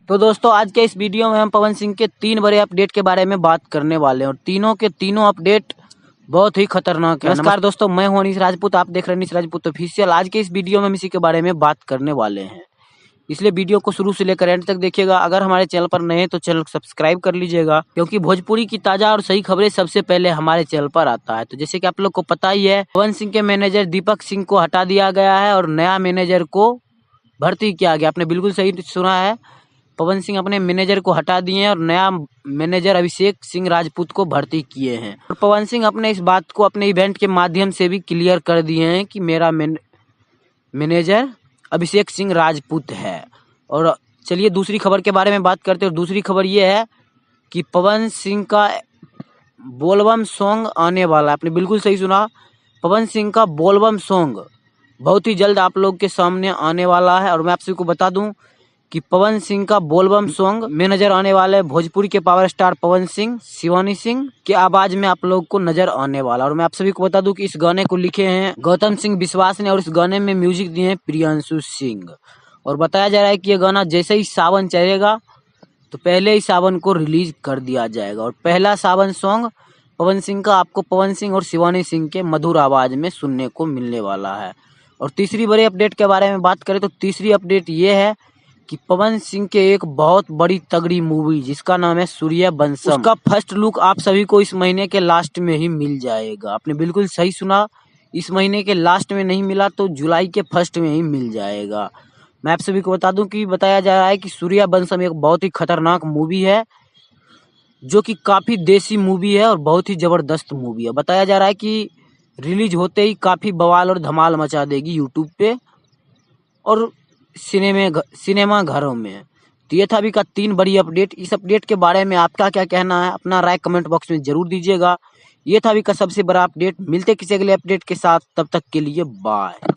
तो दोस्तों आज के इस वीडियो में हम पवन सिंह के 3 बड़े अपडेट के बारे में बात करने वाले हैं और तीनों के तीनों अपडेट बहुत ही खतरनाक है। नमस्कार दोस्तों, मैं हूं अनीश राजपूत, आप देख रहे हैं अनीश राजपूत ऑफिशियल। आज के इस वीडियो में हम इसी के बारे में बात करने वाले हैं, इसलिए वीडियो को शुरू से लेकर एंड तक देखिएगा। अगर हमारे चैनल पर नए हैं तो चैनल सब्सक्राइब कर लीजिएगा, क्योंकि भोजपुरी की ताजा और सही खबरें सबसे पहले हमारे चैनल पर आता है। तो जैसे कि आप लोग को पता ही है, पवन सिंह के मैनेजर दीपक सिंह को हटा दिया गया है और नया मैनेजर को भर्ती किया गया। आपने बिल्कुल सही सुना है, पवन सिंह अपने मैनेजर को हटा दिए हैं और नया मैनेजर अभिषेक सिंह राजपूत को भर्ती किए हैं। और पवन सिंह अपने इस बात को अपने इवेंट के माध्यम से भी क्लियर कर दिए हैं कि मेरा मैनेजर अभिषेक सिंह राजपूत है। और चलिए दूसरी खबर के बारे में बात करते हैं। दूसरी खबर ये है कि पवन सिंह का बोलबम सॉन्ग आने वाला है। आपने बिल्कुल सही सुना, पवन सिंह का बोलबम सॉन्ग बहुत ही जल्द आप लोग के सामने आने वाला है। और मैं आप सभी को बता दूं कि पवन सिंह का बोलबम सॉन्ग में नजर आने वाले भोजपुरी के पावर स्टार पवन सिंह, शिवानी सिंह के आवाज में आप लोग को नजर आने वाला। और मैं आप सभी को बता दूं कि इस गाने को लिखे हैं गौतम सिंह विश्वास ने और इस गाने में म्यूजिक दिए हैं प्रियांशु सिंह। और बताया जा रहा है कि ये गाना जैसे ही सावन चलेगा तो पहले ही सावन को रिलीज कर दिया जाएगा। और पहला सावन सॉन्ग पवन सिंह का आपको पवन सिंह और शिवानी सिंह के मधुर आवाज में सुनने को मिलने वाला है। और तीसरी बड़े अपडेट के बारे में बात करें तो तीसरी अपडेट ये है कि पवन सिंह के एक बहुत बड़ी तगड़ी मूवी जिसका नाम है सूर्यवंशम, उसका फर्स्ट लुक आप सभी को इस महीने के लास्ट में ही मिल जाएगा। आपने बिल्कुल सही सुना, इस महीने के लास्ट में नहीं मिला तो जुलाई के फर्स्ट में ही मिल जाएगा। मैं आप सभी को बता दूं कि बताया जा रहा है कि सूर्यवंशम एक बहुत ही खतरनाक मूवी है, जो कि काफी देसी मूवी है और बहुत ही जबरदस्त मूवी है। बताया जा रहा है कि रिलीज होते ही काफी बवाल और धमाल मचा देगी यूट्यूब पे और सिनेमा घरों में। तो ये था अभी का 3 बड़ी अपडेट। इस अपडेट के बारे में आपका क्या कहना है, अपना राय कमेंट बॉक्स में जरूर दीजिएगा। ये था अभी का सबसे बड़ा अपडेट। मिलते किसी अगले अपडेट के साथ, तब तक के लिए बाय।